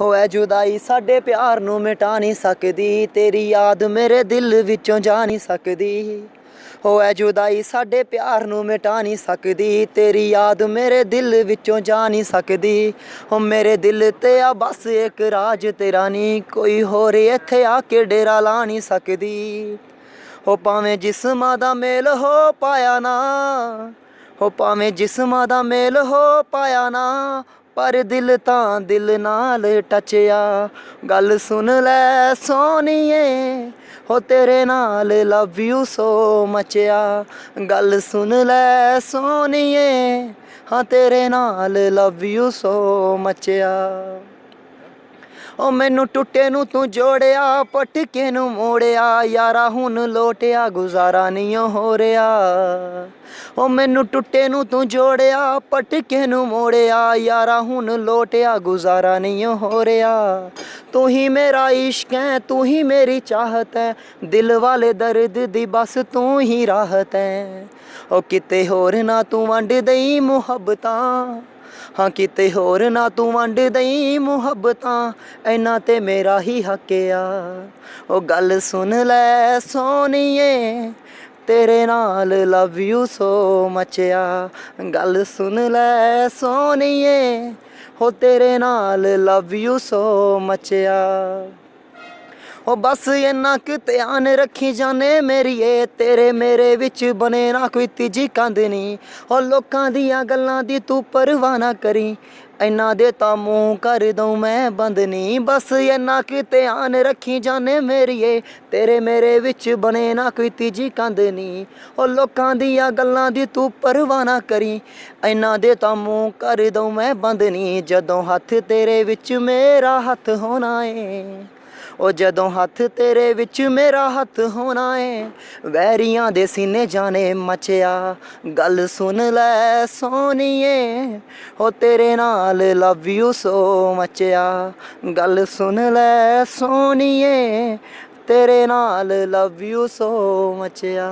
ਹੋਏ जुदाई साडे प्यार नूं मिटा नहीं सकदी, तेरी याद मेरे दिल विचों जा नहीं सकदी। होए जुदाई साडे प्यार नूं मिटा नहीं सकदी, तेरी याद मेरे दिल विचों जा नहीं सकदी। हो मेरे दिल ते आ बस एक राज तेरा नी, कोई होर इत्थे आके डेरा ला नहीं सकदी। हो भावें जिस्मां दा मेल हो पाया ना, हो भावें जिस्मां दा मेल हो पाया ना, पर दिल तां दिल नाल टचया। गल सुन लै सोहणीए, हो तेरे नाल लव यू सो मचया। गल सुन लै सोहणीए, हाँ तेरे नाल लव यू सो मचया। ओ मैनू टुटे नू तू जोड़िया, पटके नू मोड़िया, यारा हुण लोटिया गुजारा नहीं हो रहा। ओ मैनू टुटे नू तू जोड़िया, पटके नू मोड़िया, यारा हुण लोटिया गुजारा नहीं हो रहा। तू ही मेरा इश्क है, तू ही मेरी चाहत है, दिल वाले दर्द दी बस तू ही राहत है। ओ किते होर ना तू वंड दई मुहब्बतां, हाँ किते होर ना तू वंड दई मुहब्बतां, इन्ना ते मेरा ही हक आ। ओ गल सुन लै सोहणीए, तेरे नाल लव यू सो मचया। गल सुन लै सोहणीए, हो तेरे नाल लव यू सो मचया। ओ बस इन्ना क ध्यान रखी जाने मेरीए, तेरे मेरे विच बने ना कोई तीजी कंध नी। ओ लोकां दियां गल्लां दी तू परवाह ना करी, इन्ना दे तां मूंह कर दूं मैं बंद नी। बस इन्ना क ध्यान रखी जाने मेरीए, तेरे मेरे विच बने ना कोई तीजी कंध नी। ओ लोकां दियां गल्लां दी तू परवाह ना करी, इन्ना दे तां मूंह कर दूं मैं बंद नी। जदों हत्थ तेरे विच मेरा हत्थ होना है, ओ जदों हत्थ तेरे विच मेरा हत्थ होना है, वैरियां दे सीने जाने मचया। गल सुन लै सोहणीए, हो तेरे नाल लव यू सो मचया। गल सुन लै सोहणीए, तेरे नाल लव यू सो मचया।